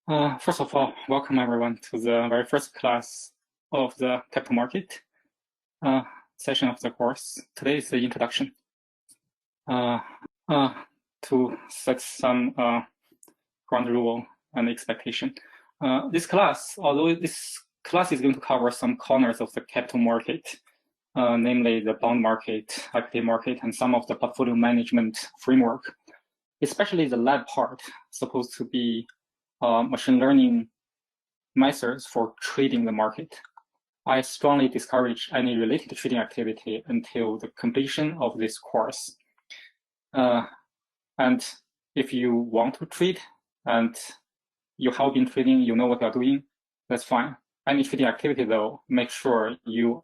First of all, welcome everyone to the very first class of the capital market uh, session of the course. Today is the introduction uh, to set some ground rule and expectation. This class, although this class is going to cover some corners of the capital market, namely the bond market, equity market, and some of the portfolio management framework, especially the lab part, supposed to be machine learning methods for trading the market. I strongly discourage any related trading activity until the completion of this course. And if you want to trade and you have been trading, you know what you're doing, that's fine. Any trading activity, though, make sure you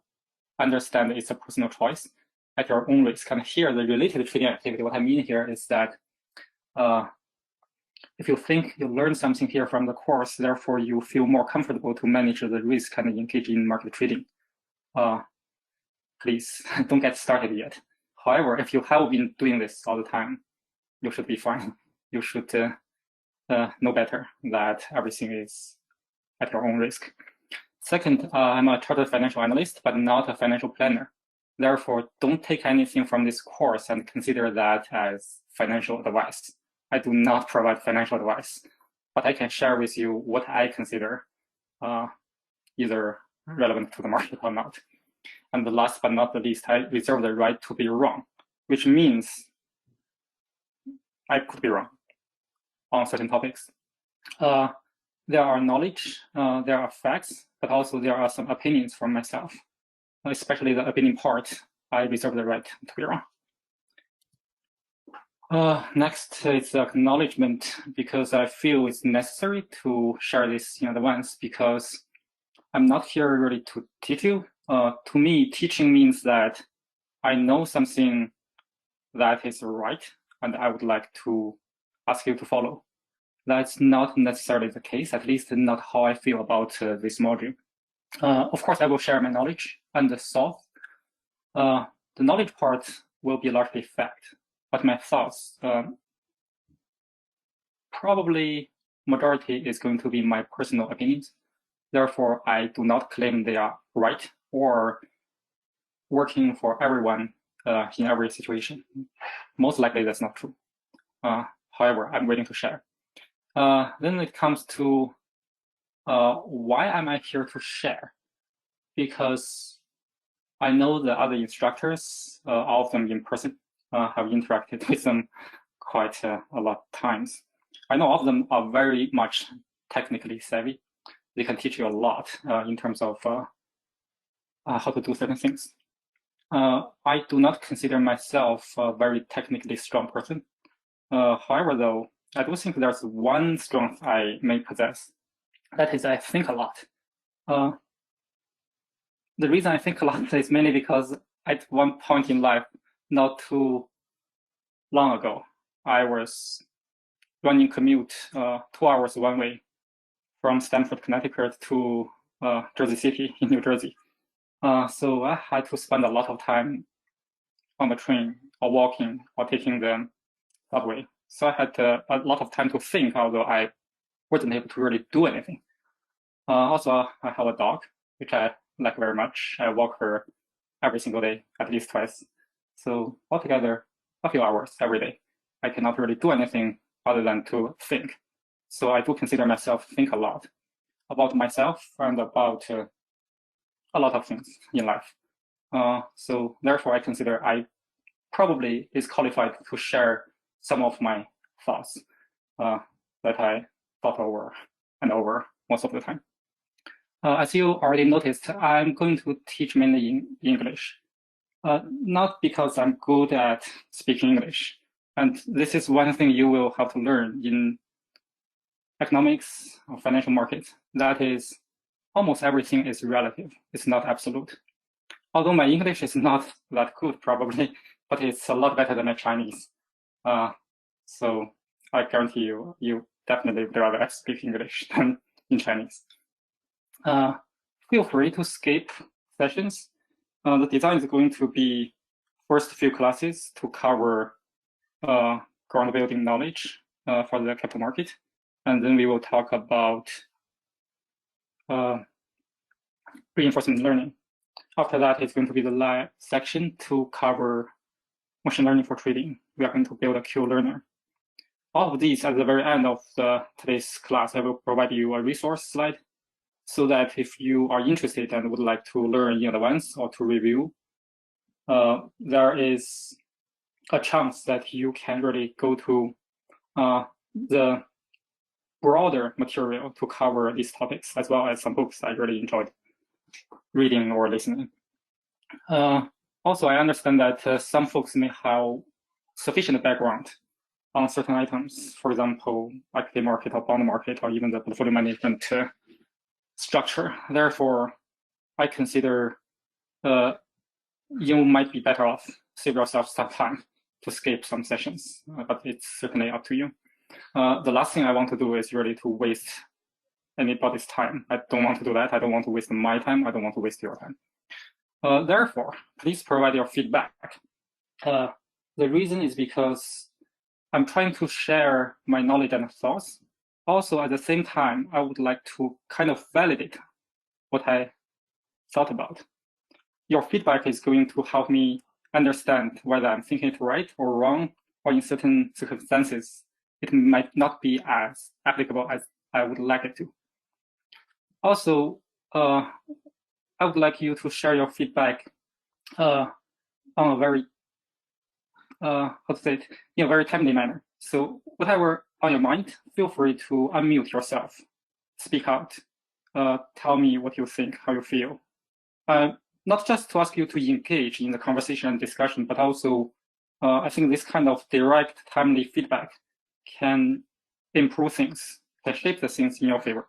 understand it's a personal choice at your own risk. And here, the related trading activity, what I mean here is that if you think you learn something here from the course, therefore you feel more comfortable to manage the risk and engage in market trading, please don't get started yet. However, if you have been doing this all the time, you should be fine. You should know better that everything is at your own risk. Second, I'm a chartered financial analyst, but not a financial planner. Therefore, don't take anything from this course and consider that as financial advice. I do not provide financial advice, but I can share with you what I consider either relevant to the market or not. And the last but not the least, I reserve the right to be wrong, which means I could be wrong on certain topics. There are knowledge, there are facts, but also there are some opinions from myself, especially the opinion part. I reserve the right to be wrong. Next is acknowledgement, because I feel it's necessary to share this in advance, because I'm not here really to teach you. To me, teaching means that I know something that is right, and I would like to ask you to follow. That's not necessarily the case, at least not how I feel about this module. Of course, I will share my knowledge and the thoughts. The knowledge part will be largely fact, but my thoughts, probably majority is going to be my personal opinions. Therefore, I do not claim they are right or working for everyone in every situation. Most likely that's not true. However, I'm willing to share. Then it comes to why am I here to share? Because I know the other instructors, all of them in person, have interacted with them quite a lot of times. I know all of them are very much technically savvy. They can teach you a lot in terms of how to do certain things. I do not consider myself a very technically strong person. However, though, I do think there's one strength I may possess. That is, I think a lot. The reason I think a lot is mainly because at one point in life, not too long ago, I was running commute 2 hours one way from Stamford, Connecticut to Jersey City in New Jersey. So I had to spend a lot of time on the train or walking or taking the subway. So I had a lot of time to think, although I wasn't able to really do anything. Also, I have a dog, which I like very much. I walk her every single day, at least twice. So altogether, a few hours every day. I cannot really do anything other than to think. So I do consider myself think a lot about myself and about a lot of things in life. So therefore, I consider I probably is qualified to share some of my thoughts that I thought over and over most of the time. As you already noticed, I'm going to teach mainly in English, not because I'm good at speaking English. And this is one thing you will have to learn in economics or financial markets. That is, almost everything is relative. It's not absolute. Although my English is not that good, probably, but it's a lot better than my Chinese. So I guarantee you, you definitely would rather speak English than in Chinese. Feel free to skip sessions. The design is going to be first few classes to cover ground building knowledge for the capital market. and then we will talk about reinforcement learning. After that, it's going to be the last section to cover machine learning for trading. We are going to build a Q learner. All of these at the very end of today's class, I will provide you a resource slide so that if you are interested and would like to learn in advance or to review, there is a chance that you can really go to the broader material to cover these topics, as well as some books I really enjoyed reading or listening. Also, I understand that some folks may have sufficient background on certain items, for example, equity market or bond market, or even the portfolio management structure. Therefore, I consider you might be better off save yourself some time to skip some sessions, but it's certainly up to you. The last thing I want to do is really to waste anybody's time. I don't want to do that. I don't want to waste my time. I don't want to waste your time. Therefore, please provide your feedback. The reason is because I'm trying to share my knowledge and thoughts. Also, at the same time, I would like to kind of validate what I thought about. Your feedback is going to help me understand whether I'm thinking it right or wrong, or in certain circumstances, it might not be as applicable as I would like it to. Also, I would like you to share your feedback on a very, how to say it, in a very timely manner. So whatever on your mind, feel free to unmute yourself, speak out, tell me what you think, how you feel. Not just to ask you to engage in the conversation and discussion, but also I think this kind of direct, timely feedback can improve things, can shape the things in your favor.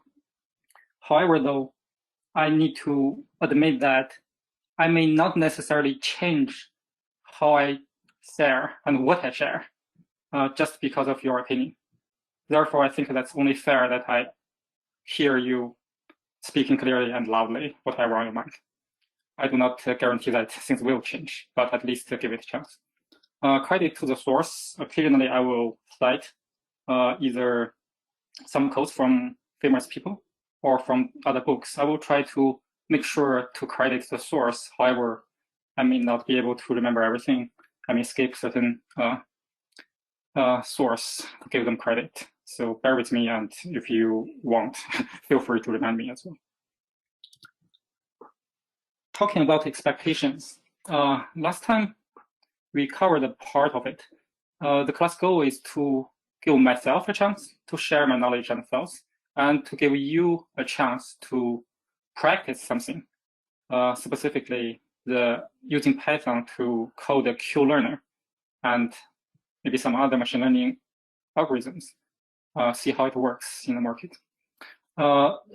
However, though, I need to admit that I may not necessarily change how I share and what I share just because of your opinion. Therefore, I think that's only fair that I hear you speaking clearly and loudly, whatever on your mind. I do not guarantee that things will change, but at least give it a chance. Credit to the source. Occasionally, I will cite either some quotes from famous people or from other books. I will try to make sure to credit the source. However, I may not be able to remember everything. I may skip certain source to give them credit. So bear with me, and if you want, feel free to remind me as well. Talking about expectations, last time we covered a part of it. The class goal is to give myself a chance to share my knowledge and thoughts, and to give you a chance to practice something, specifically using Python to code a Q learner and maybe some other machine learning algorithms, see how it works in the market.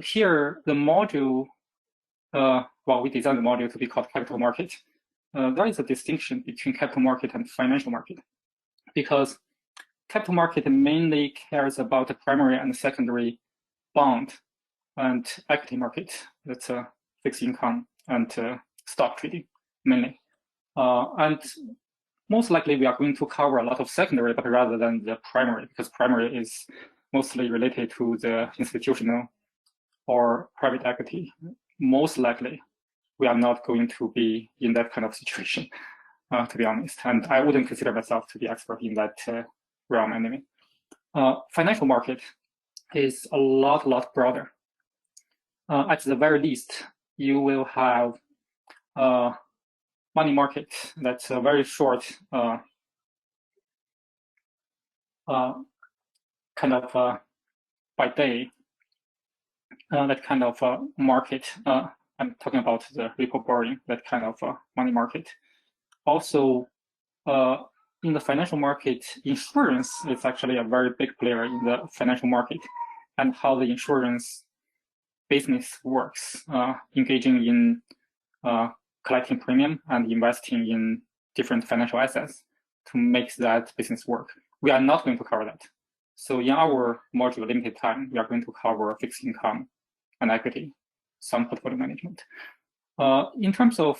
Here, the module, well, we designed the module to be called capital market. There is a distinction between capital market and financial market, because capital market mainly cares about the primary and secondary bond and equity market. That's fixed income and stock trading mainly. And most likely we are going to cover a lot of secondary, but rather than the primary, because primary is mostly related to the institutional or private equity. Most likely we are not going to be in that kind of situation, to be honest. And I wouldn't consider myself to be expert in that realm anyway. Financial market is a lot broader. At the very least, you will have money market that's a very short kind of by day, that kind of market. I'm talking about the repo borrowing, that kind of money market. Also, in the financial market, insurance is actually a very big player in the financial market, and how the insurance business works, engaging in collecting premium and investing in different financial assets to make that business work. We are not going to cover that. So in our module limited time, we are going to cover fixed income and equity, some portfolio management. In terms of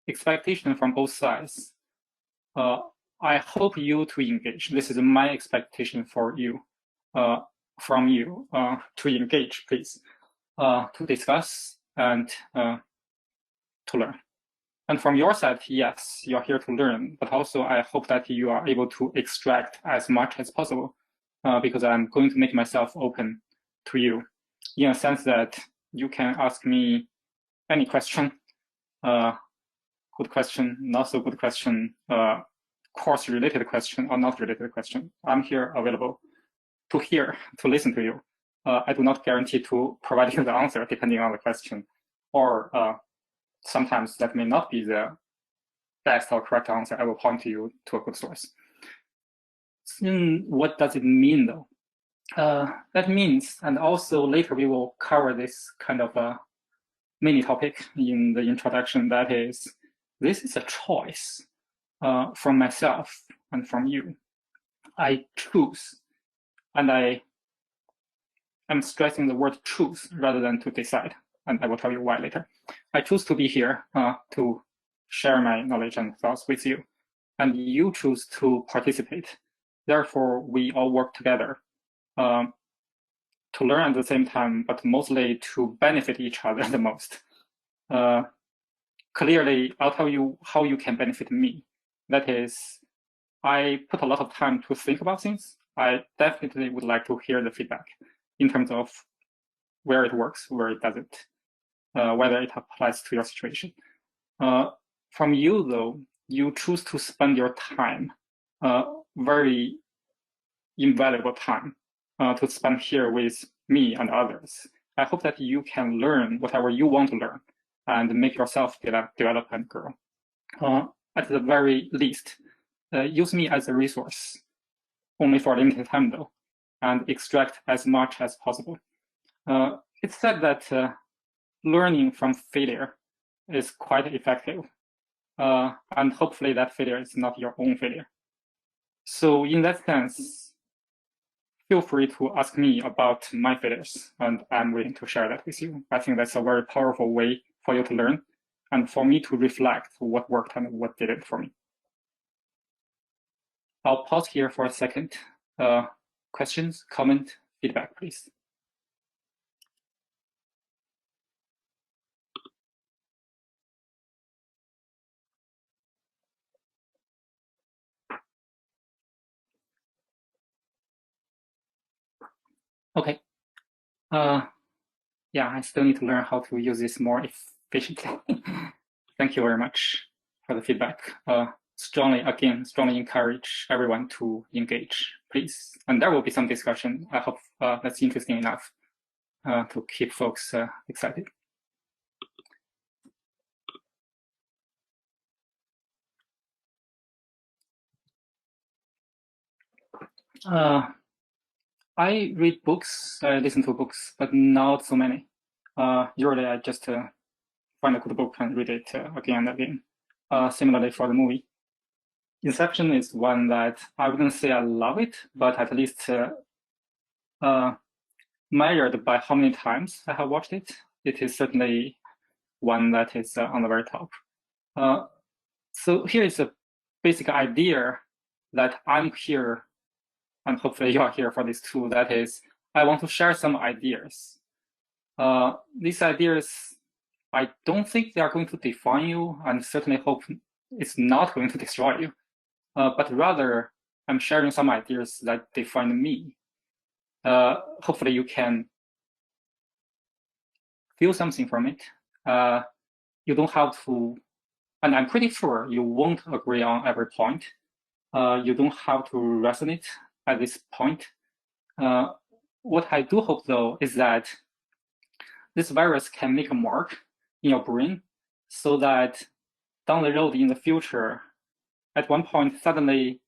expectation from both sides, I hope you to engage. This is my expectation for you. from you to engage, please, to discuss and to learn. And from your side, yes, you're here to learn, but also I hope that you are able to extract as much as possible, because I'm going to make myself open to you in a sense that you can ask me any question, good question, not so good question, course-related question or not related question. I'm here available to hear, to listen to you. I do not guarantee to provide you the answer depending on the question, or sometimes that may not be the best or correct answer. I will point you to a good source. What does it mean though? That means, and also later we will cover this kind of a mini topic in the introduction, that is, this is a choice from myself and from you. I choose, and I am stressing the word choose rather than to decide, and I will tell you why later. I choose to be here to share my knowledge and thoughts with you, and you choose to participate. Therefore, we all work together to learn at the same time, but mostly to benefit each other the most. Clearly, I'll tell you how you can benefit me. That is, I put a lot of time to think about things. I definitely would like to hear the feedback in terms of where it works, where it doesn't, whether it applies to your situation. From you, though, you choose to spend your time, very invaluable time, to spend here with me and others. I hope that you can learn whatever you want to learn and make yourself develop and grow. At the very least, use me as a resource, only for a limited time though, and extract as much as possible. It's said that learning from failure is quite effective, and hopefully that failure is not your own failure. So in that sense, feel free to ask me about my failures, and I'm willing to share that with you. I think that's a very powerful way for you to learn and for me to reflect what worked and what didn't for me. I'll pause here for a second. Questions, comment, feedback, please. Okay. Yeah, I still need to learn how to use this more efficiently. Thank you very much for the feedback. Strongly encourage everyone to engage, please. And there will be some discussion. I hope that's interesting enough to keep folks excited. I read books, I listen to books, but not so many. Usually I just find a good book and read it again and again. Similarly for the movie. Inception is one that I wouldn't say I love it, but at least measured by how many times I have watched it, it is certainly one that is on the very top. So here is a basic idea that I'm here, and hopefully you are here for this too. That is, I want to share some ideas. These ideas, I don't think they are going to define you, and certainly hope it's not going to destroy you. But rather, I'm sharing some ideas that define me. Hopefully you can feel something from it. You don't have to, and I'm pretty sure you won't agree on every point. You don't have to resonate at this point. What I do hope though is that this virus can make a mark in your brain so that down the road in the future, at one point, suddenly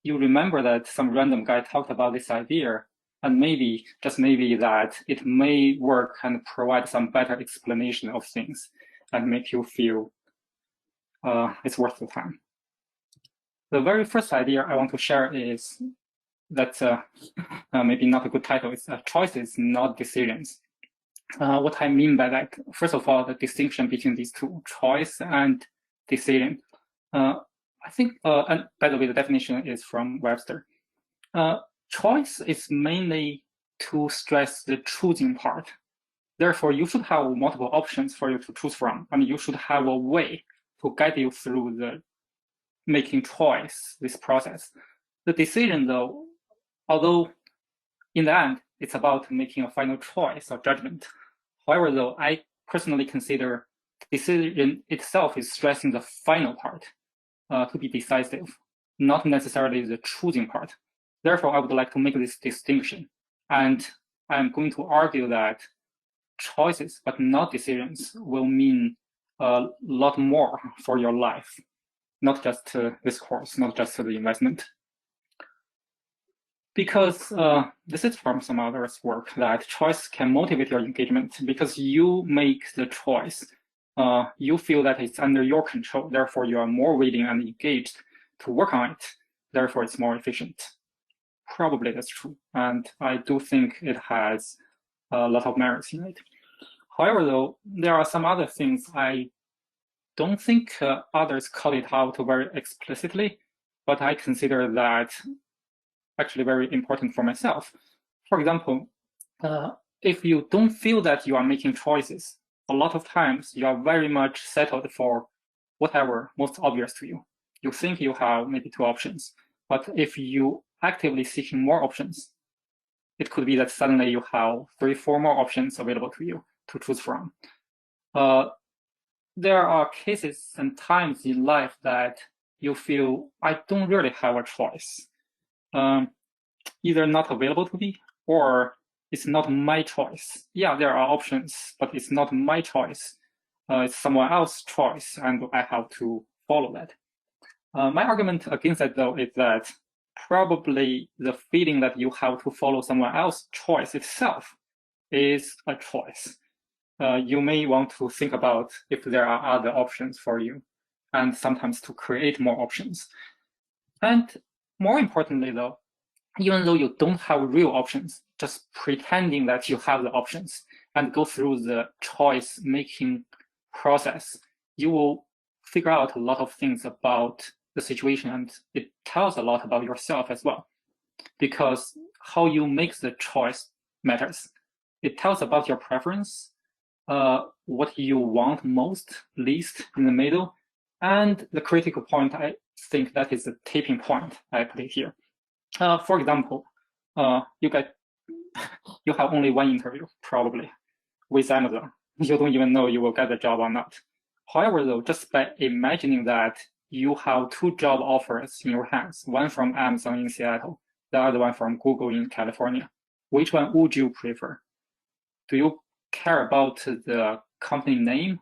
you remember that some random guy talked about this idea, and maybe, just maybe, that it may work and provide some better explanation of things and make you feel it's worth the time. The very first idea I want to share is that maybe not a good title, it's choices, not decisions. What I mean by that, first of all, the distinction between these two, choice and decision. I think, and by the way, the definition is from Webster. choice is mainly to stress the choosing part. Therefore, you should have multiple options for you to choose from, and you should have a way to guide you through the making choice, this process. The decision, though, although in the end, it's about making a final choice or judgment. However, though, I personally consider decision itself is stressing the final part to be decisive, not necessarily the choosing part. Therefore, I would like to make this distinction. And I'm going to argue that choices, but not decisions, will mean a lot more for your life, not just this course, not just the investment. Because this is from some others' work, that choice can motivate your engagement because you make the choice. You feel that it's under your control, therefore you are more willing and engaged to work on it. Therefore, it's more efficient. Probably that's true, and I do think it has a lot of merits in it. However, though, there are some other things I don't think others call it out very explicitly, but I consider that actually very important for myself. For example, if you don't feel that you are making choices, a lot of times you are very much settled for whatever most obvious to you. You think you have maybe 2 options, but if you actively seeking more options, it could be that suddenly you have 3, 4 more options available to you to choose from. There are cases and times in life that you feel I don't really have a choice. Either not available to me or it's not my choice. Yeah, there are options, but it's not my choice. It's someone else's choice, and I have to follow that. My argument against that, though, is that probably the feeling that you have to follow someone else's choice itself is a choice. You may want to think about if there are other options for you, and sometimes to create more options. And more importantly, though, even though you don't have real options, just pretending that you have the options and go through the choice-making process, you will figure out a lot of things about the situation, and it tells a lot about yourself as well. Because how you make the choice matters. It tells about your preference, what you want most, least, in the middle, and the critical point, I think that is the tipping point I put it here. For example, you have only 1 interview, probably, with Amazon. You don't even know you will get the job or not. However, though, just by imagining that you have 2 job offers in your hands, one from Amazon in Seattle, the other one from Google in California, which one would you prefer? Do you care about the company name,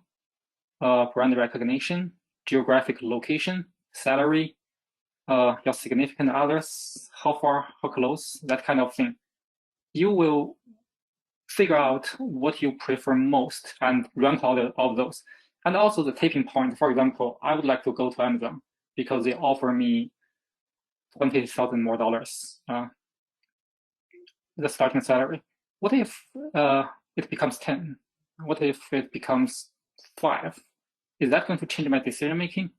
brand recognition, geographic location, salary, your significant others, how far, how close, that kind of thing? You will figure out what you prefer most and rank all of those. And also the tipping point, for example, I would like to go to Amazon because they offer me $20,000 more, the starting salary. What if it becomes 10? What if it becomes 5? Is that going to change my decision making?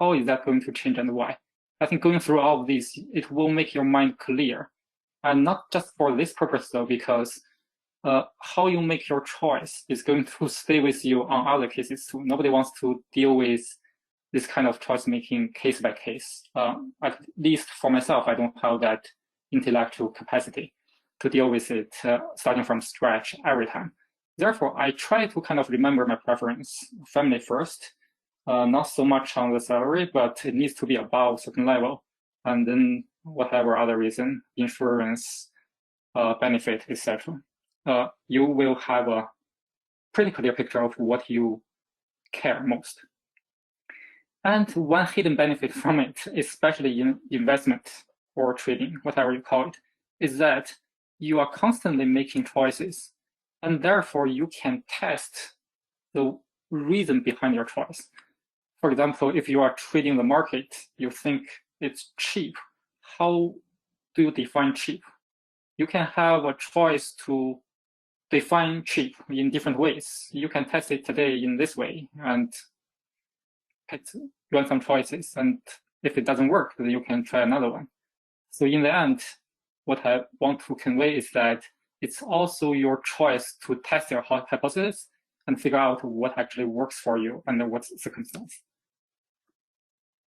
How is that going to change and why? I think going through all of these, it will make your mind clear. And not just for this purpose, though, because how you make your choice is going to stay with you on other cases too. Nobody wants to deal with this kind of choice making case by case. At least for myself, I don't have that intellectual capacity to deal with it starting from scratch every time. Therefore, I try to kind of remember my preference, family first, not so much on the salary, but it needs to be above a certain level. And then whatever other reason, insurance, benefit, etc. You will have a pretty clear picture of what you care most. And one hidden benefit from it, especially in investment or trading, whatever you call it, is that you are constantly making choices, and therefore you can test the reason behind your choice. For example, if you are trading the market, you think it's cheap. How do you define cheap? You can have a choice to define cheap in different ways. You can test it today in this way and run some choices. And if it doesn't work, then you can try another one. So in the end, what I want to convey is that it's also your choice to test your hypothesis and figure out what actually works for you under what circumstance.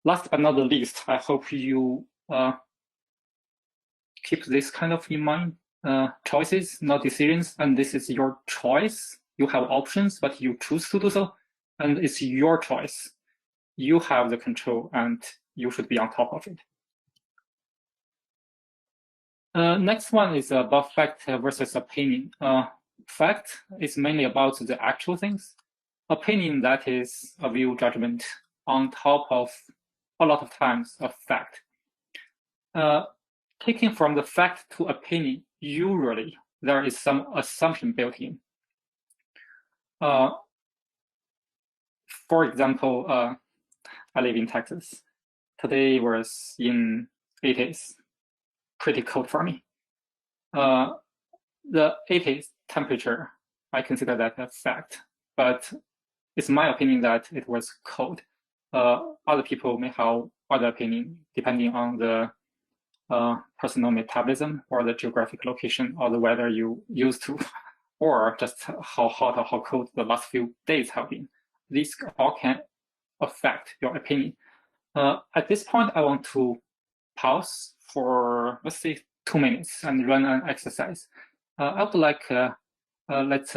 Last but not the least, I hope you keep this kind of in mind. Choices, not decisions, and this is your choice. You have options, but you choose to do so, and it's your choice. You have the control, and you should be on top of it. Next one is about fact versus opinion. Fact is mainly about the actual things. Opinion, that is a view judgment on top of a lot of times a fact. Taking from the fact to opinion, usually there is some assumption built in. For example, I live in Texas. Today was in 80s, pretty cold for me. The 80s temperature, I consider that a fact, but it's my opinion that it was cold. Other people may have other opinion depending on the personal metabolism or the geographic location or the weather you used to, or just how hot or how cold the last few days have been. These all can affect your opinion. At this point, I want to pause for, let's say, 2 minutes and run an exercise. I would like, let's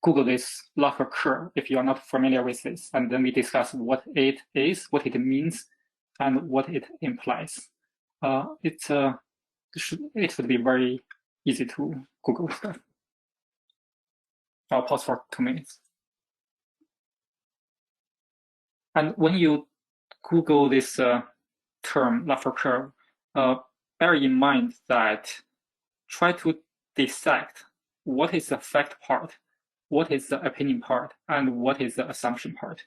Google this Laffer curve if you are not familiar with this, and then we discuss what it is, what it means, and what it implies. It should be very easy to Google stuff. I'll pause for 2 minutes. And when you Google this term, Laffer curve, bear in mind that try to dissect what is the fact part, what is the opinion part, and what is the assumption part.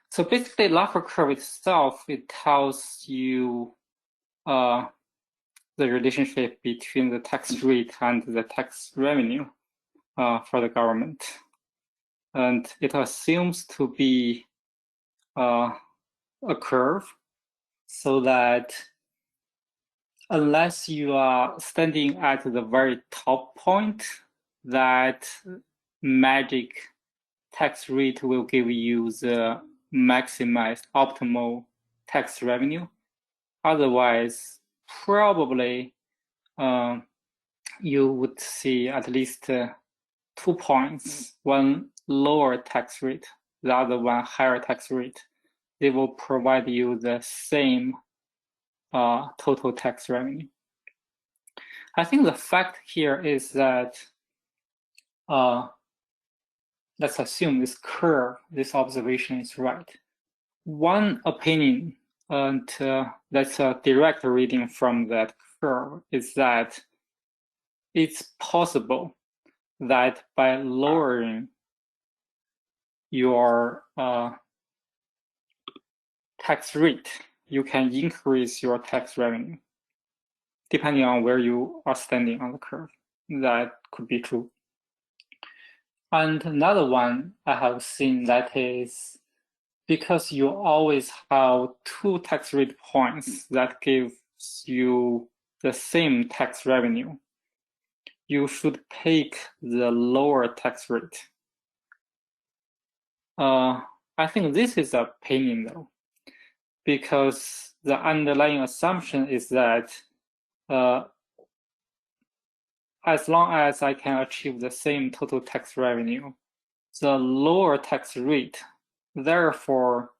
So basically, Laffer curve itself, it tells you the relationship between the tax rate and the tax revenue for the government. And it assumes to be a curve so that unless you are standing at the very top point, that magic tax rate will give you the maximized optimal tax revenue. Otherwise, probably you would see at least 2 points, one lower tax rate, the other one higher tax rate. They will provide you the same total tax revenue. I think the fact here is that let's assume this curve, this observation is right. One opinion, and that's a direct reading from that curve, is that it's possible that by lowering your tax rate, you can increase your tax revenue, depending on where you are standing on the curve. That could be true. And another one I have seen that is because you always have 2 tax rate points that gives you the same tax revenue, you should take the lower tax rate. I think this is an opinion though, because the underlying assumption is that as long as I can achieve the same total tax revenue, the lower tax rate, therefore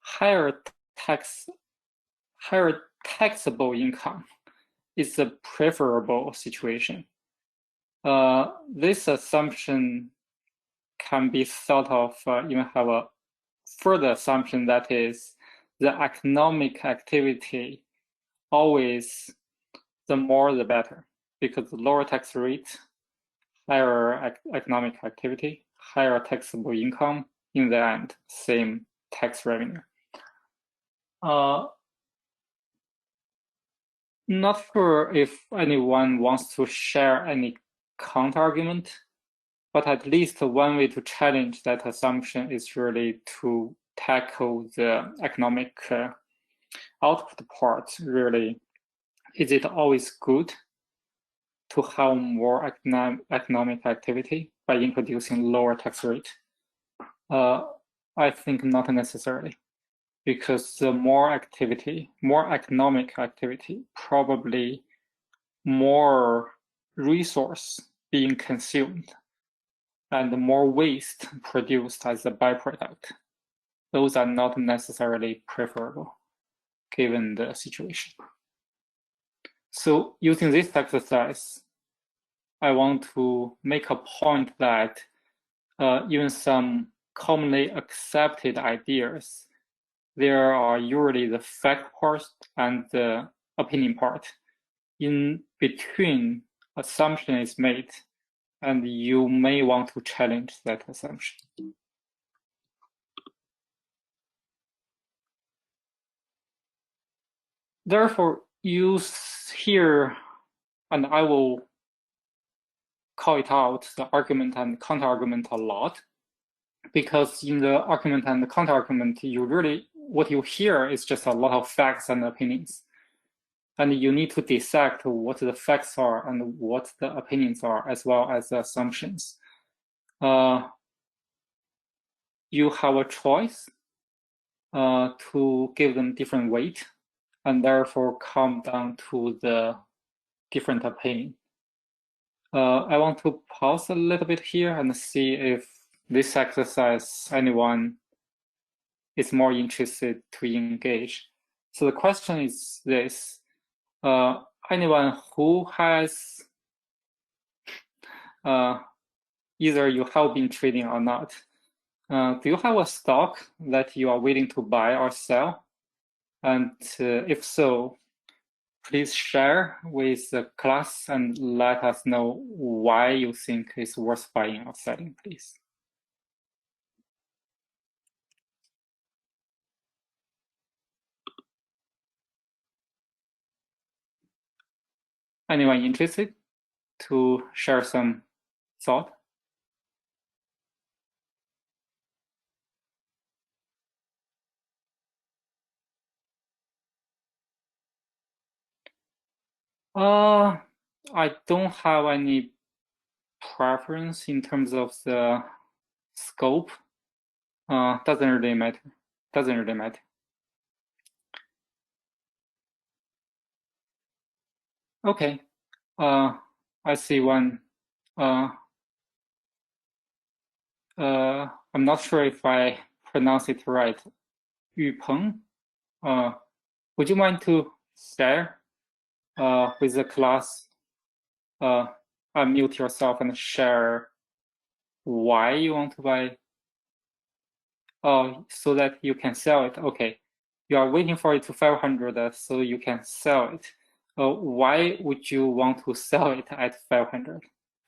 higher taxable income is the preferable situation. This assumption can be thought of, even have a further assumption, that is the economic activity always the more the better, because the lower tax rate, higher economic activity, higher taxable income, in the end, same tax revenue. Not sure if anyone wants to share any counter-argument, but at least one way to challenge that assumption is really to tackle the economic output part. Really, is it always good to have more economic activity by introducing lower tax rate? I think not necessarily, because the more activity, more economic activity, probably more resource being consumed and more waste produced as a byproduct. Those are not necessarily preferable given the situation. So using this exercise, I want to make a point that even some commonly accepted ideas, there are usually the fact part and the opinion part. In between, assumption is made, and you may want to challenge that assumption. Therefore, use here, and I will call it out, the argument and counter-argument a lot, because in the argument and the counter-argument, what you hear is just a lot of facts and opinions. And you need to dissect what the facts are and what the opinions are, as well as the assumptions. You have a choice to give them different weight, and therefore come down to the different opinion. I want to pause a little bit here and see if this exercise anyone is more interested to engage. So the question is this: anyone who has either you have been trading or not, do you have a stock that you are willing to buy or sell? And if so, please share with the class and let us know why you think it's worth buying or selling, please. Anyone interested to share some thought? I don't have any preference in terms of the scope. Doesn't really matter. Doesn't really matter. Okay. I see one. I'm not sure if I pronounce it right. Yu Peng. Would you mind to share with the class? Unmute yourself and share why you want to buy. Oh, so that you can sell it. Okay. You are waiting for it to 500 so you can sell it. Why would you want to sell it at 500,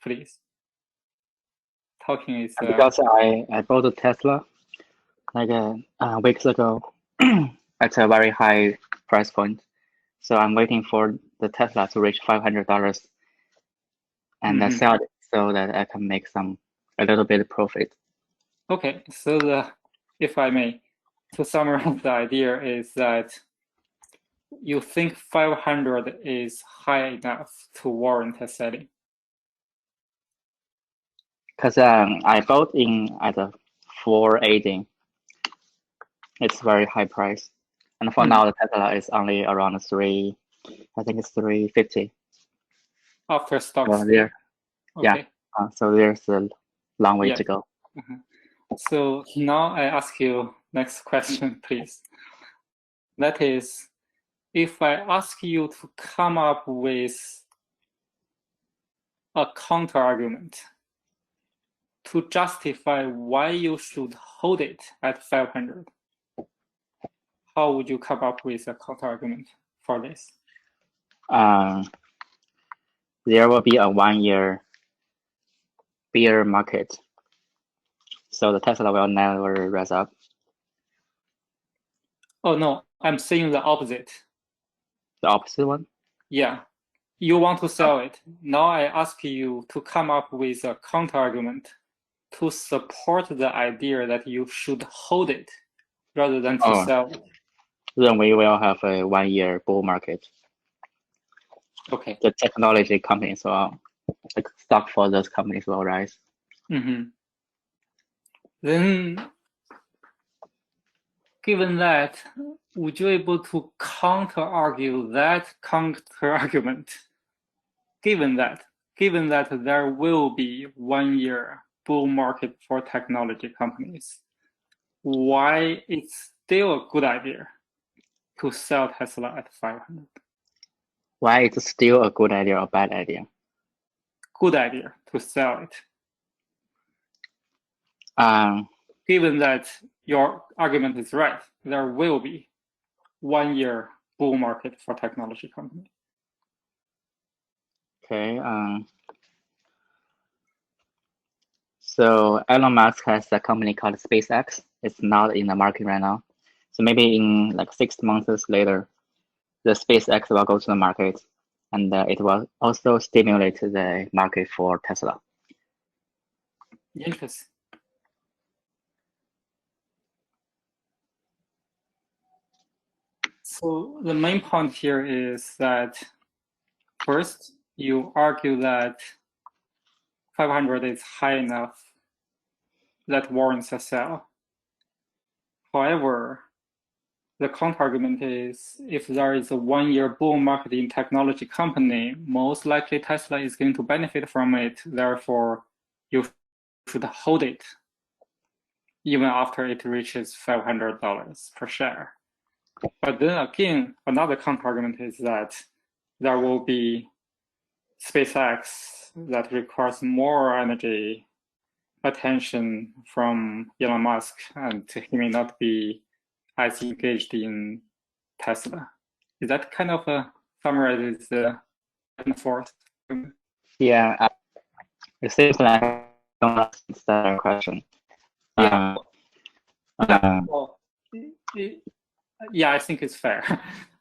please? Talking is because I bought a Tesla like weeks ago at a very high price point, so I'm waiting for the Tesla to reach $500 and sell it so that I can make a little bit of profit. Okay, so if I may, to summarize, the idea is that you think 500 is high enough to warrant a selling. Because I bought in at a 480. It's very high price, and for now the Tesla is only around I think it's 350. After stocks. Well, there, okay. Yeah. So there's a long way to go. So now I ask you next question, please. That is, if I ask you to come up with a counter argument to justify why you should hold it at 500, how would you come up with a counter argument for this? There will be a 1-year bear market, so the Tesla will never rise up. Oh no, I'm saying the opposite. The opposite one? Yeah, you want to sell it. Now I ask you to come up with a counter argument to support the idea that you should hold it rather than to sell it. Then we will have a 1-year bull market. Okay. The technology companies will, like stock for those companies will rise. Then, given that, would you able to counter argue that counter argument? Given that there will be 1-year bull market for technology companies, why it's still a good idea to sell Tesla at 500? Why it's still a good idea or bad idea? Good idea to sell it. Given that your argument is right, there will be 1-year bull market for technology companies. Okay. So Elon Musk has a company called SpaceX. It's not in the market right now. So maybe in like 6 months later, the SpaceX will go to the market, and it will also stimulate the market for Tesla. Interesting. So the main point here is that first, you argue that 500 is high enough that warrants a sell. However, the counter-argument is if there is a 1-year bull market in technology company, most likely Tesla is going to benefit from it. Therefore, you should hold it even after it reaches $500 per share. But then again, another counter-argument is that there will be SpaceX that requires more energy attention from Elon Musk, and he may not be as engaged in Tesla. Is that kind of a summarizes the back and forth? Yeah, it seems like I don't understand the question. Yeah, I think it's fair.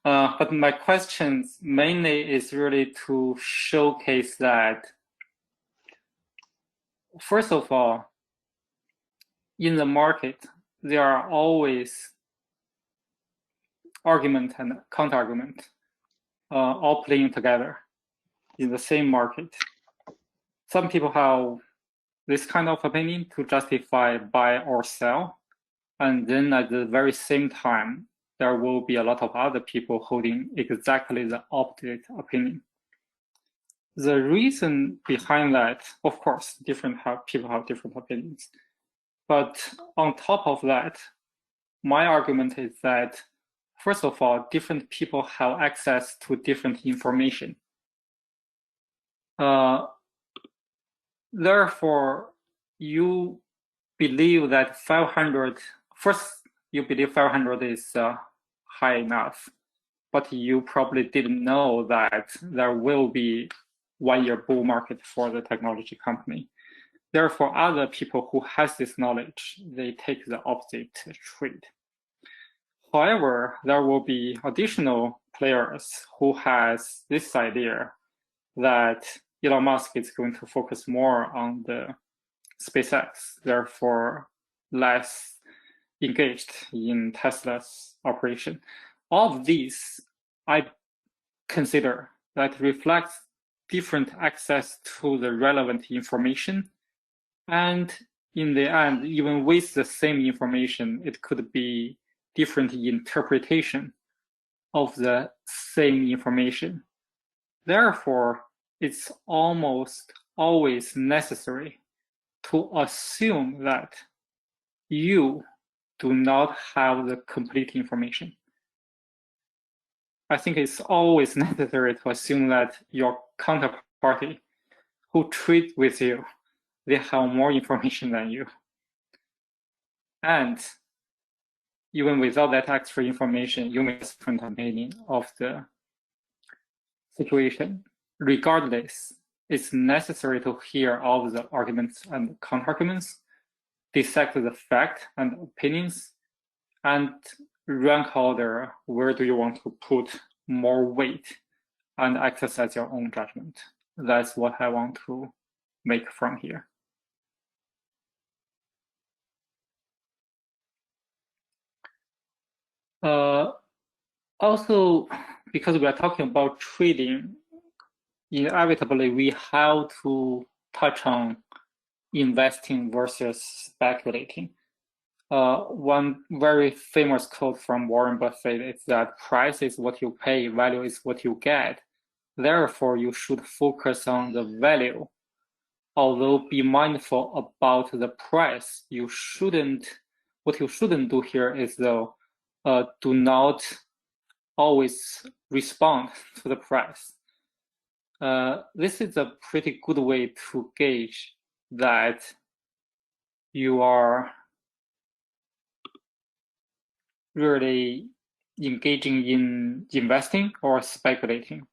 But my questions mainly is really to showcase that, first of all, in the market, there are always argument and counter-argument all playing together in the same market. Some people have this kind of opinion to justify buy or sell, and then at the very same time, there will be a lot of other people holding exactly the opposite opinion. The reason behind that, of course, people have different opinions. But on top of that, my argument is that, first of all, different people have access to different information. Therefore, you believe that 500, first, you believe 500 is high enough, but you probably didn't know that there will be one-year bull market for the technology company. Therefore, other people who has this knowledge, they take the opposite trade. However, there will be additional players who has this idea that Elon Musk is going to focus more on the SpaceX, therefore less engaged in Tesla's operation. All of these, I consider that reflects different access to the relevant information. And in the end, even with the same information, it could be different interpretation of the same information. Therefore, it's almost always necessary to assume that you do not have the complete information. I think it's always necessary to assume that your counterparty who trade with you, they have more information than you. And even without that extra information, you may have a different opinion of the situation. Regardless, it's necessary to hear all of the arguments and counter-arguments, dissect the fact and opinions, and rank order where do you want to put more weight and exercise your own judgment. That's what I want to make from here. Also, because we are talking about trading, inevitably we have to touch on investing versus speculating. One very famous quote from Warren Buffett is that price is what you pay, value is what you get. Therefore, you should focus on the value. Although be mindful about the price, what you shouldn't do here is though, do not always respond to the price. This is a pretty good way to gauge that you are really engaging in investing or speculating.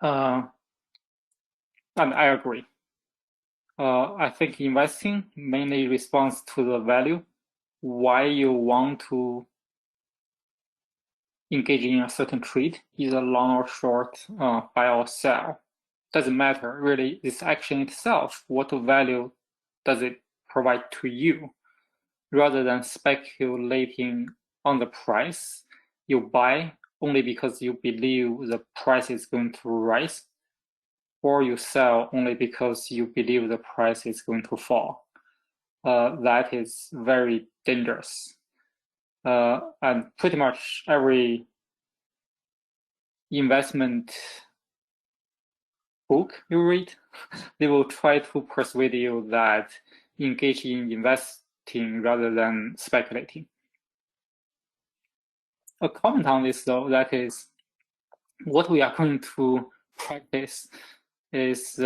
And I agree. I think investing mainly responds to the value, why you want to engage in a certain trade, either long or short, buy or sell. Doesn't matter, really, this action itself, what value does it provide to you? Rather than speculating on the price, you buy only because you believe the price is going to rise, or you sell only because you believe the price is going to fall. That is very dangerous. And pretty much every investment book you read, they will try to persuade you that engage in investing rather than speculating. A comment on this, though, that is what we are going to practice is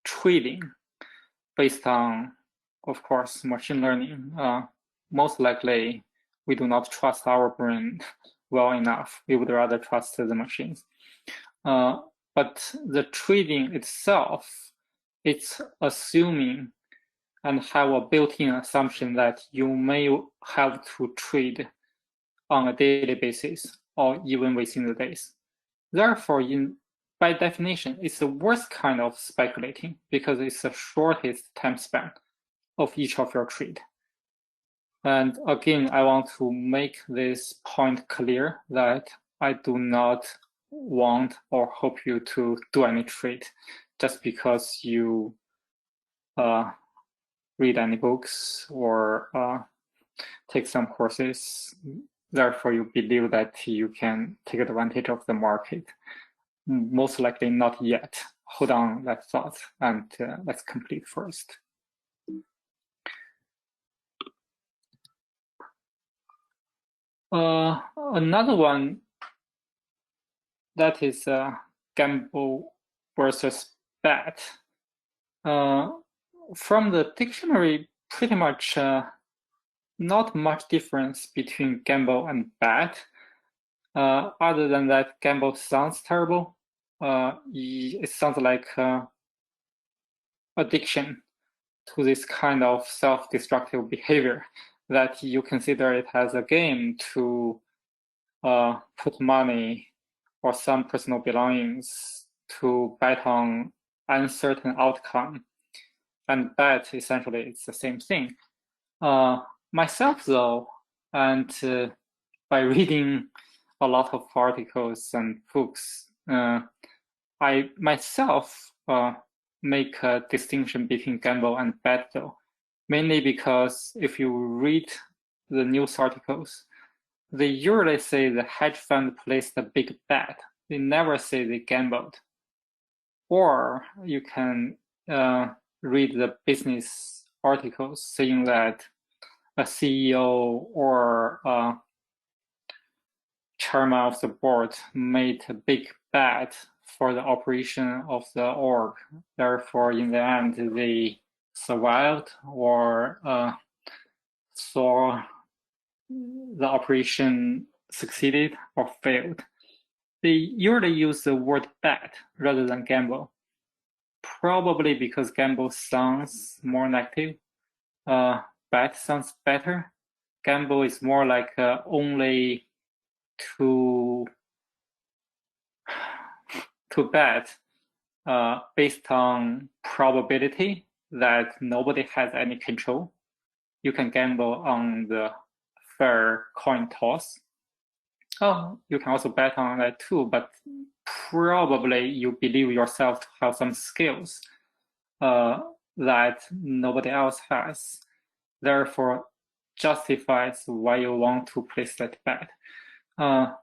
trading based on, of course, machine learning. Most likely, we do not trust our brain well enough. We would rather trust the machines. But the trading itself, it's assuming and have a built-in assumption that you may have to trade on a daily basis or even within the days. Therefore, by definition, it's the worst kind of speculating because it's the shortest time span of each of your trade. And again, I want to make this point clear that I do not want or hope you to do any trade just because you read any books or take some courses. Therefore, you believe that you can take advantage of the market. Most likely not yet. Hold on that thought and let's complete first. Another one that is gamble versus bet. From the dictionary, pretty much not much difference between gamble and bet. Other than that, gamble sounds terrible. It sounds like addiction to this kind of self-destructive behavior that you consider it as a game to put money or some personal belongings to bet on uncertain outcome. And bet, essentially, it's the same thing. Myself, though, and by reading a lot of articles and books, I myself make a distinction between gamble and bet, though, mainly because if you read the news articles, they usually say the hedge fund placed a big bet. They never say they gambled. Or you can read the business articles saying that a CEO or chairman of the board made a big bet for the operation of the org. Therefore, in the end, they survived or saw the operation succeeded or failed. They usually use the word bet rather than gamble, probably because gamble sounds more negative. Bet sounds better. Gamble is more like only to bet based on probability that nobody has any control. You can gamble on the fair coin toss. Oh, you can also bet on that too, but probably you believe yourself to have some skills that nobody else has. Therefore, justifies why you want to place that bet.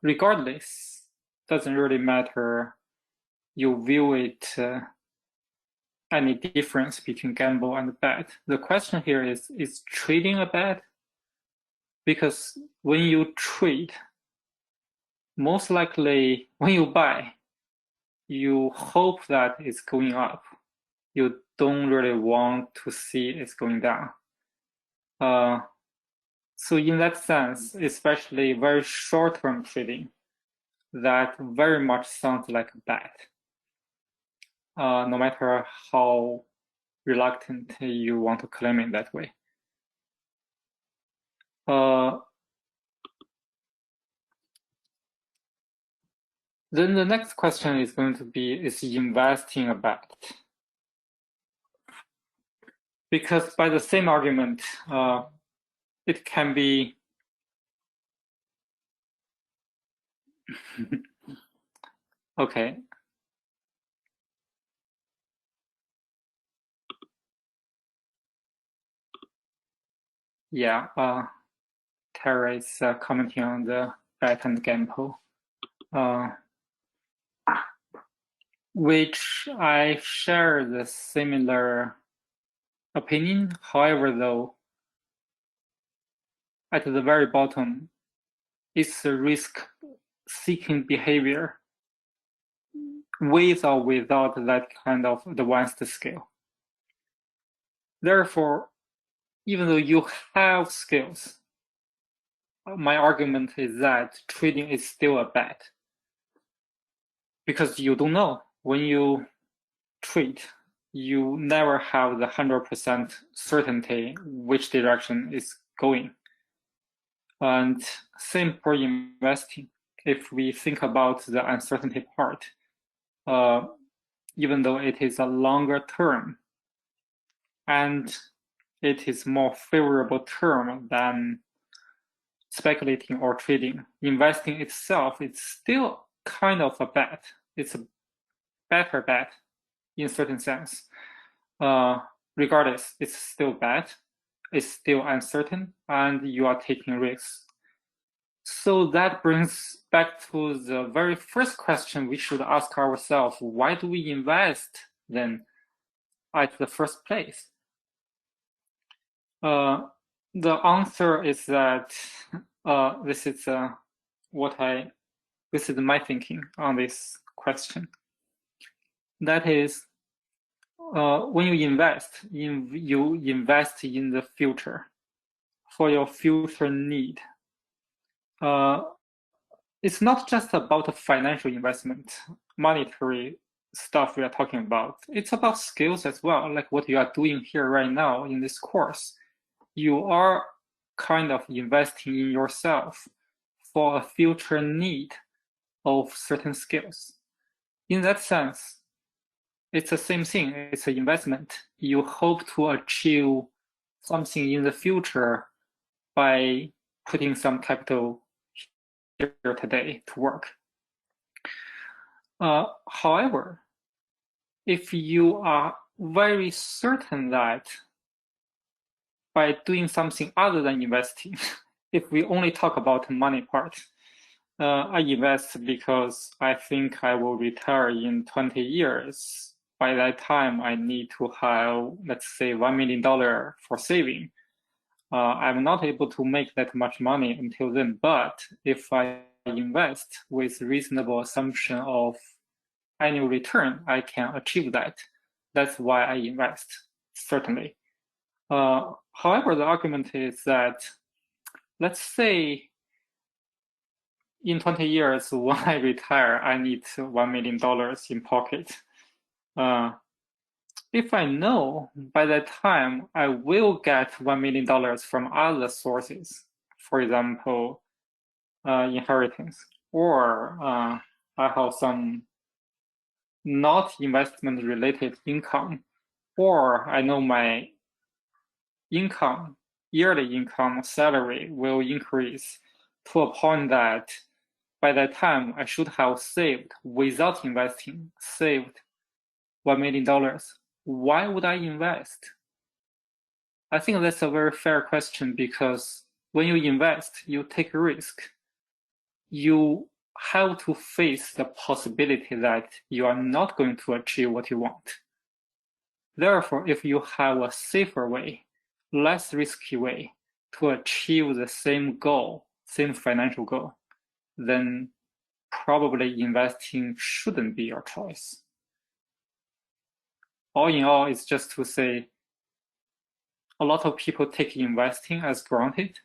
Regardless, doesn't really matter. You view it any difference between gamble and bet. The question here is trading a bet? Because when you trade, most likely when you buy, you hope that it's going up. You don't really want to see it's going down. So in that sense, especially very short-term trading, that very much sounds like a bet. No matter how reluctant you want to claim it that way. Then the next question is going to be, is investing a bet? Because by the same argument, it can be okay. Yeah, Tara is commenting on the bet and gamble, which I share the similar opinion. However, though, at the very bottom, it's a risk-seeking behavior with or without that kind of advanced skill. Therefore, even though you have skills, my argument is that trading is still a bet. Because you don't know. When you trade, you never have the 100% certainty which direction is going. And same for investing. if we think about the uncertainty part, even though it is a longer term and it is more favorable term than speculating or trading, investing itself, it's still kind of a bet. It's a better bet in certain sense. Regardless, it's still bad, it's still uncertain, and you are taking risks. So that brings back to the very first question we should ask ourselves: why do we invest then at the first place? The answer is that this is my thinking on this question. That is, when you invest in the future for your future need. It's not just about a financial investment, monetary stuff we are talking about. It's about skills as well, like what you are doing here right now in this course. You are kind of investing in yourself for a future need of certain skills. In that sense, it's the same thing. It's an investment. You hope to achieve something in the future by putting some capital here today to work. However, if you are very certain that by doing something other than investing, if we only talk about the money part, I invest because I think I will retire in 20 years. By that time, I need to have, let's say, $1 million for saving. I'm not able to make that much money until then, but if I invest with reasonable assumption of annual return, I can achieve that. That's why I invest, certainly. However, the argument is that, let's say in 20 years, when I retire, I need $1 million in pocket. If I know by that time I will get $1 million from other sources, for example, inheritance, or I have some not investment related income, or I know my income, yearly income, salary will increase to a point that by that time I should have saved, without investing, saved $1 million. Why would I invest? I think that's a very fair question, because when you invest, you take a risk. You have to face the possibility that you are not going to achieve what you want. Therefore, if you have a safer way, less risky way to achieve the same goal, same financial goal, then probably investing shouldn't be your choice. All in all, it's just to say a lot of people take investing as granted,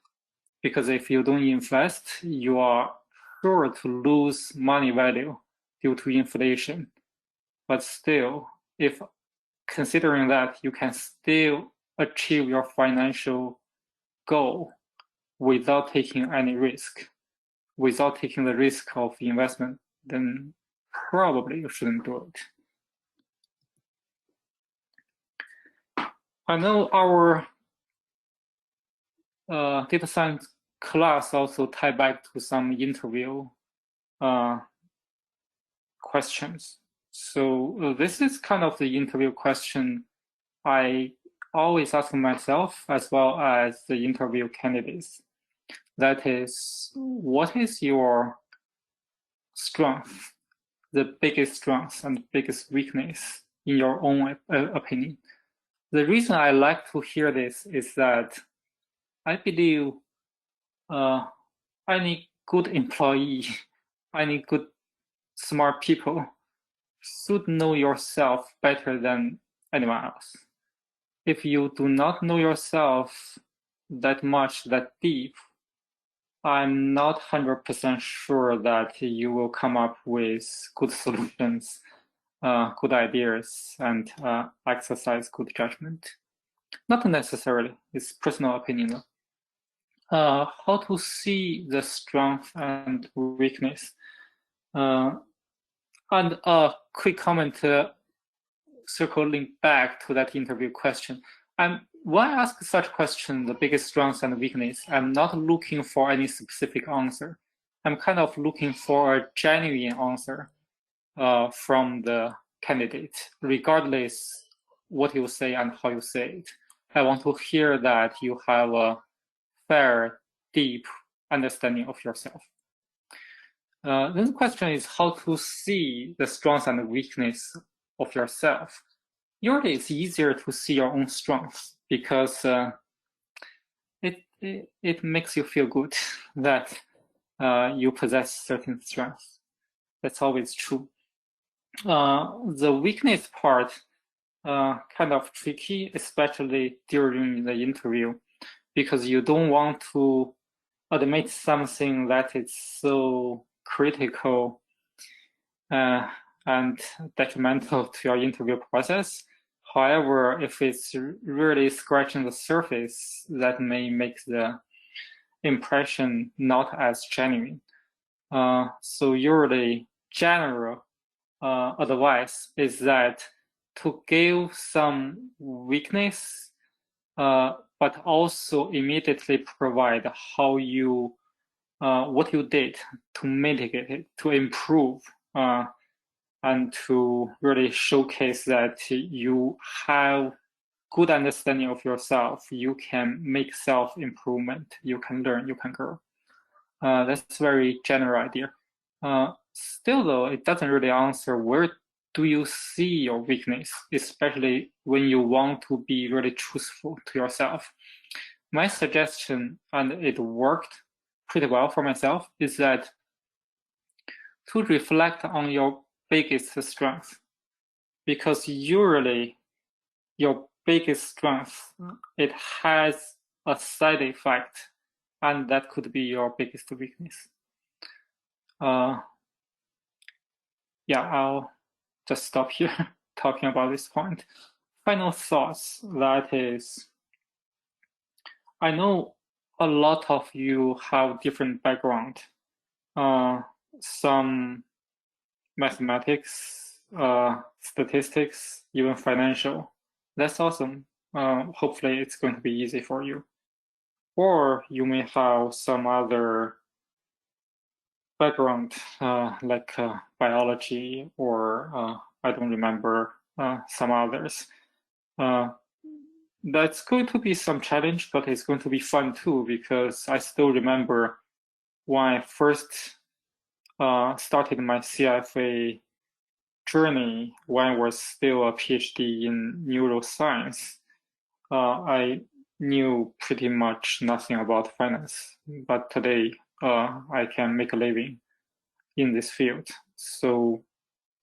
because if you don't invest, you are sure to lose money value due to inflation. But still, if considering that, you can still achieve your financial goal without taking any risk, without taking the risk of investment, then probably you shouldn't do it. I know our data science class also tie back to some interview questions. So this is kind of the interview question I always ask myself, as well as the interview candidates. That is, what is your strength, the biggest strength and biggest weakness in your own opinion? The reason I like to hear this is that I believe any good employee, any good smart people should know yourself better than anyone else. If you do not know yourself that much, that deep, I'm not 100% sure that you will come up with good solutions, good ideas, and exercise good judgment. Not necessarily, it's personal opinion. How to see the strength and weakness. And a quick comment circling back to that interview question. When I ask such question, the biggest strengths and weakness, I'm not looking for any specific answer. I'm kind of looking for a genuine answer from the candidate, regardless what you say and how you say it. I want to hear that you have a fair, deep understanding of yourself. Then the question is how to see the strengths and weakness of yourself. Usually it's easier to see your own strengths because it makes you feel good that you possess certain strengths. That's always true. The weakness part kind of tricky, especially during the interview, because you don't want to admit something that is so critical and detrimental to your interview process. However, if it's really scratching the surface, that may make the impression not as genuine. So usually general advice is that to give some weakness, but also immediately provide how you, what you did to mitigate it, to improve, and to really showcase that you have good understanding of yourself. You can make self-improvement. You can learn. You can grow. That's a very general idea. Still, though, it doesn't really answer where do you see your weakness, especially when you want to be really truthful to yourself. My suggestion, and it worked pretty well for myself, is that to reflect on your biggest strength, because usually your biggest strength, it has a side effect, and that could be your biggest weakness. Yeah, I'll just stop here talking about this point. Final thoughts, that is, I know a lot of you have different background, some mathematics, statistics, even financial. That's awesome. Hopefully it's going to be easy for you. Or you may have some other background, like biology, or I don't remember some others. That's going to be some challenge, but it's going to be fun too, because I still remember when I first started my CFA journey, when I was still a PhD in neuroscience. I knew pretty much nothing about finance, but today I can make a living in this field. So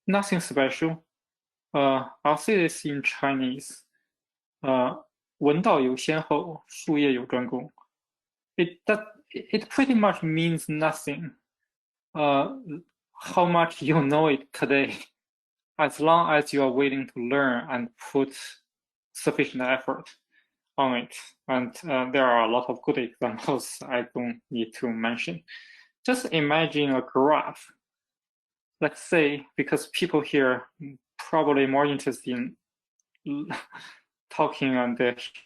nothing special. I'll say this in Chinese. 文道有先后，术业有专攻. It pretty much means nothing. How much you know it today, as long as you are willing to learn and put sufficient effort on it. And there are a lot of good examples I don't need to mention. Just imagine a graph. Let's say, because people here probably more interested in talking and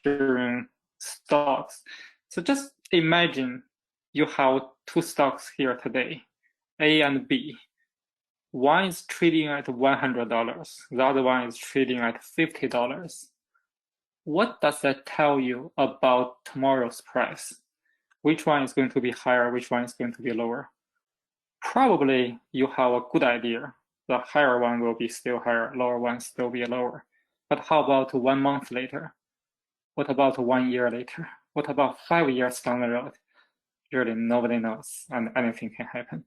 hearing stocks. So just imagine you have two stocks here today, A and B. One is trading at $100. The other one is trading at $50. What does that tell you about tomorrow's price? Which one is going to be higher? Which one is going to be lower? Probably you have a good idea. The higher one will be still higher, lower one still be lower. But how about 1 month later? What about 1 year later? What about 5 years down the road? Really, nobody knows, and anything can happen.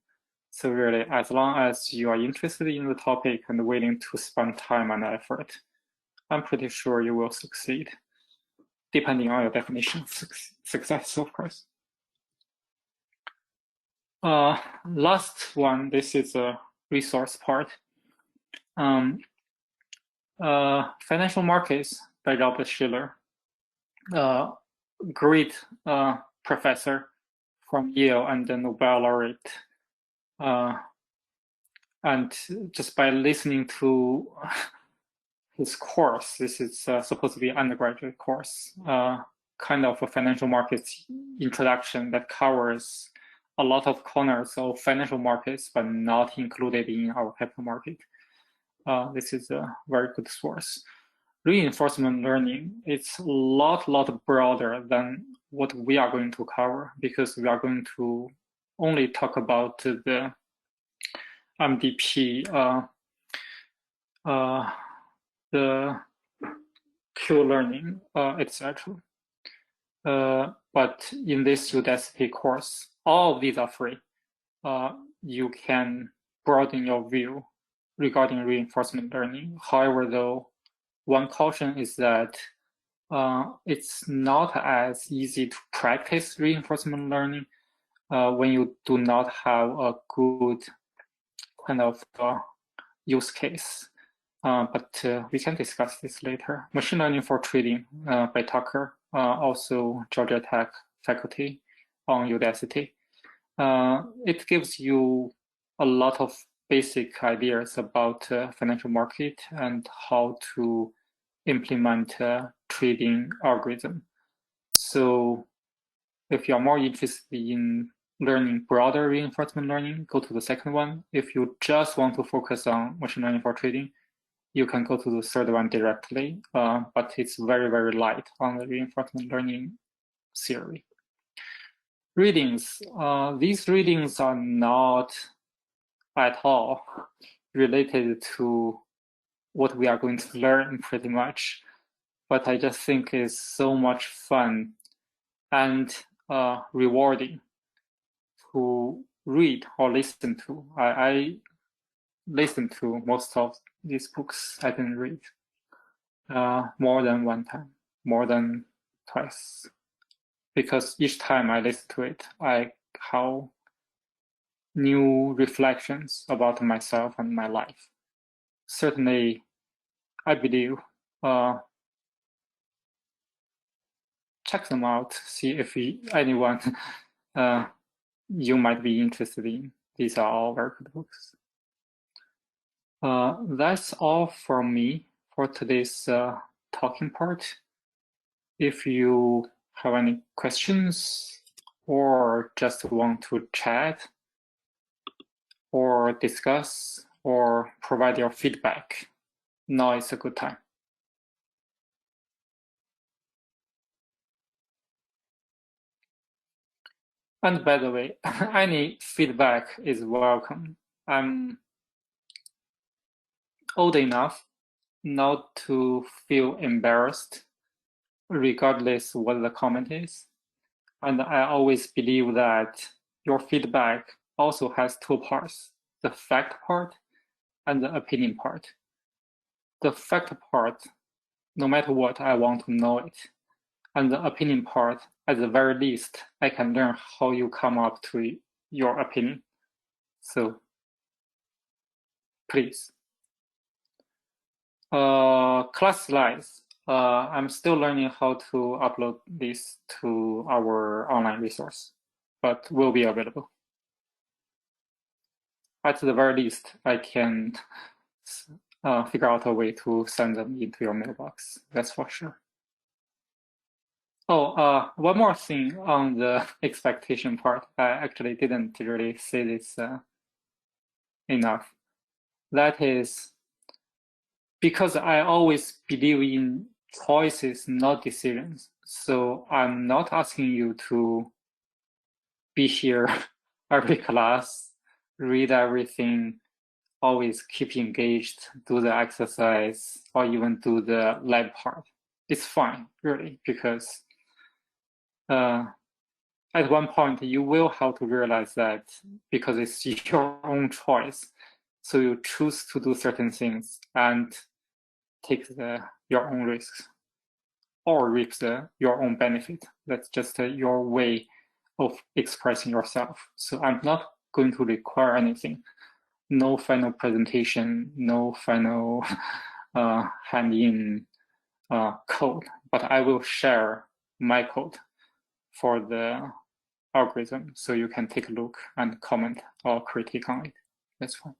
So really, as long as you are interested in the topic and willing to spend time and effort, I'm pretty sure you will succeed, depending on your definition of success, of course. Last one, this is a resource part. Financial Markets by Robert Shiller. Great professor from Yale and a Nobel laureate. And just by listening to his course, this is supposed to be an undergraduate course, kind of a financial markets introduction that covers a lot of corners of financial markets, but not included in our capital market. This is a very good source. Reinforcement learning, it's a lot broader than what we are going to cover, because we are going to only talk about the MDP, the Q learning, etc. But in this Udacity course, all of these are free. You can broaden your view regarding reinforcement learning. However, though, one caution is that it's not as easy to practice reinforcement learning when you do not have a good kind of use case. But we can discuss this later. Machine Learning for Trading by Tucker, also Georgia Tech faculty on Udacity. It gives you a lot of basic ideas about financial market and how to implement trading algorithm. So if you're more interested in learning broader reinforcement learning, go to the second one. If you just want to focus on machine learning for trading, you can go to the third one directly, but it's very light on the reinforcement learning theory. Readings. These readings are not at all related to what we are going to learn pretty much, but I just think it's so much fun and rewarding to read or listen to. I listened to most of these books. I didn't read more than one time, more than twice, because each time I listen to it, I have new reflections about myself and my life. Certainly, I believe check them out, see if anyone you might be interested in. These are all very good books. That's all from me for today's talking part. If you have any questions or just want to chat or discuss or provide your feedback, now is a good time. And by the way, any feedback is welcome. I'm old enough not to feel embarrassed, regardless what the comment is. And I always believe that your feedback also has two parts, the fact part and the opinion part. The fact part, no matter what, I want to know it. And the opinion part, at the very least, I can learn how you come up to your opinion. So please. Class slides. I'm still learning how to upload this to our online resource, but will be available. At the very least, I can figure out a way to send them into your mailbox. That's for sure. Oh, one more thing on the expectation part. I actually didn't really say this enough. That is because I always believe in choices, not decisions. So I'm not asking you to be here every class, read everything, always keep engaged, do the exercise, or even do the lab part. It's fine, really, because at one point you will have to realize that because it's your own choice, so you choose to do certain things and take your own risks or reap your own benefit. That's just your way of expressing yourself. So I'm not going to require anything. No final presentation, no final hand-in code, but I will share my code for the algorithm, so you can take a look and comment or critique on it. That's fine.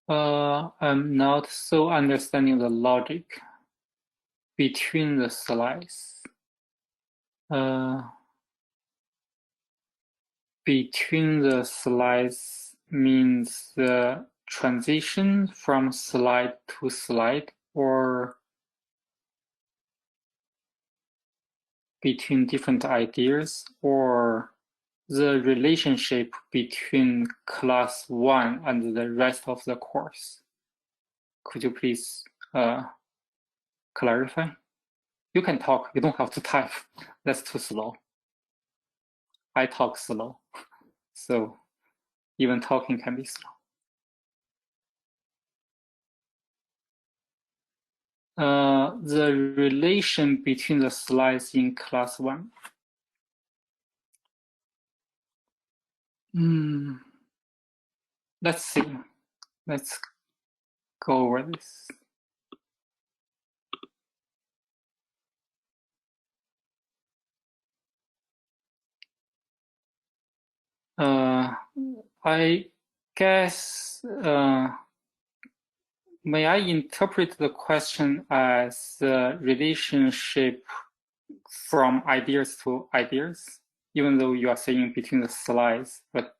I'm not so understanding the logic between the slides. Between the slides means the transition from slide to slide, or between different ideas, or the relationship between class 1 and the rest of the course. Could you please clarify? You can talk, you don't have to type. That's too slow. I talk slow, so even talking can be slow. The relation between the slides in class 1. Let's see. Let's go over this. I guess, may I interpret the question as the relationship from ideas to ideas, even though you are saying between the slides, but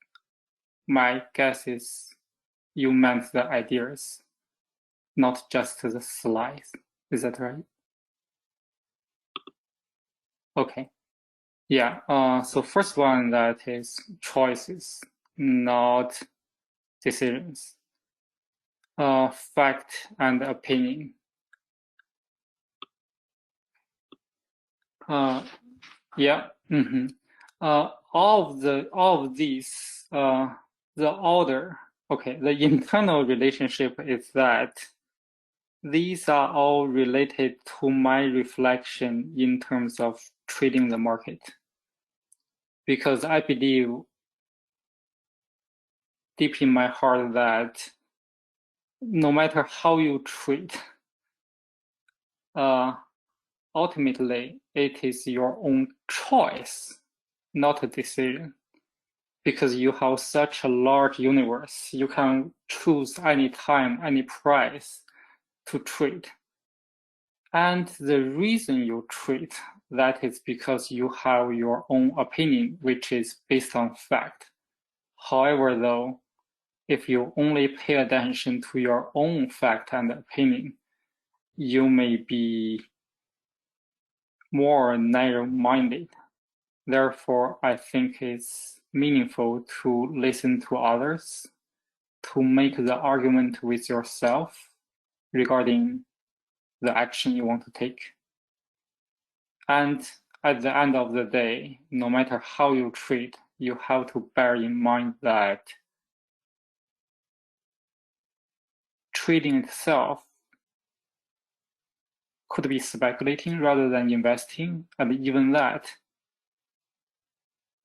my guess is you meant the ideas, not just the slides. Is that right? Okay. Yeah, so first one, that is choices, not decisions. Fact and opinion. Yeah. All of these, the order. Okay, the internal relationship is that these are all related to my reflection in terms of trading the market, because I believe deep in my heart that no matter how you trade, ultimately it is your own choice, not a decision. Because you have such a large universe, you can choose any time, any price to trade. And the reason you trade, that is because you have your own opinion, which is based on fact. However, though, if you only pay attention to your own fact and opinion, you may be more narrow-minded. Therefore, I think it's meaningful to listen to others, to make the argument with yourself regarding the action you want to take. And at the end of the day, no matter how you trade, you have to bear in mind that trading itself could be speculating rather than investing, and even that,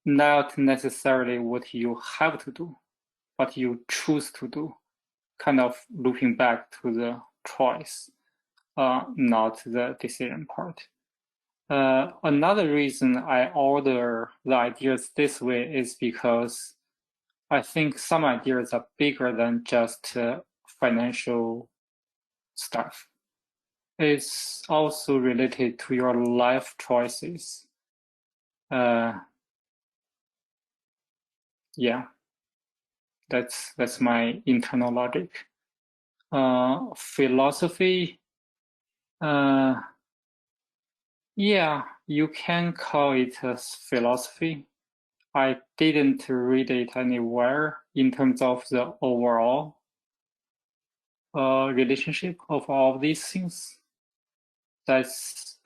not necessarily what you have to do, but you choose to do, kind of looping back to the choice, not the decision part. Another reason I order the ideas this way is because I think some ideas are bigger than just financial stuff. It's also related to your life choices. Yeah, that's my internal logic. Philosophy, yeah, you can call it a philosophy. I didn't read it anywhere in terms of the overall relationship of all of these things. That's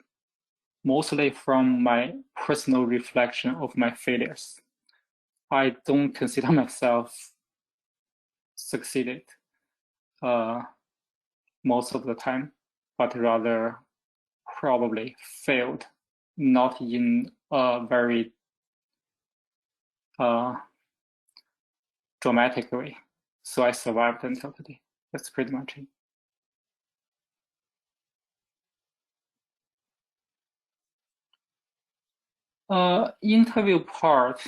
mostly from my personal reflection of my failures. I don't consider myself succeeded most of the time, but rather probably failed, not in a very dramatic way. So I survived until today. That's pretty much it. Interview part,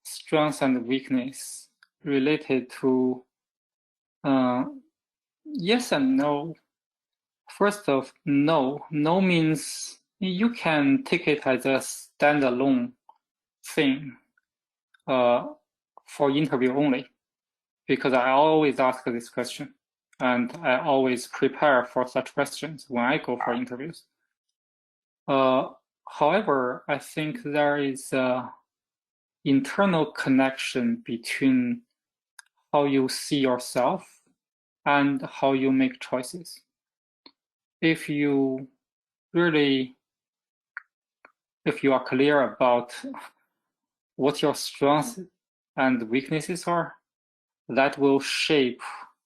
strengths and weakness related to yes and no. First off, no. No means you can take it as a standalone thing for interview only, because I always ask this question and I always prepare for such questions when I go for interviews. However, I think there is an internal connection between how you see yourself and how you make choices. If you are clear about what your strengths and weaknesses are, that will shape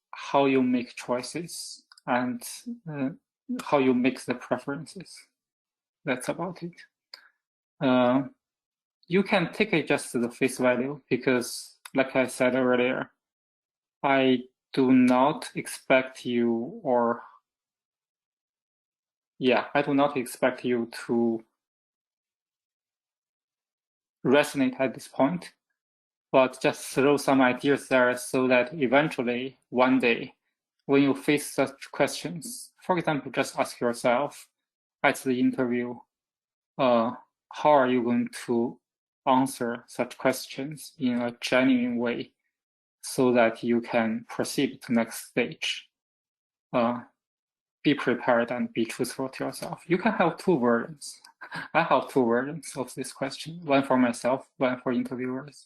how you make choices and how you make the preferences. That's about it. You can take it just to the face value because, like I said earlier, I do not expect you I do not expect you to resonate at this point, but just throw some ideas there so that eventually, one day, when you face such questions, for example, just ask yourself at the interview, how are you going to answer such questions in a genuine way so that you can proceed to the next stage? Be prepared and be truthful to yourself. You can have two versions. I have two versions of this question, one for myself, one for interviewers.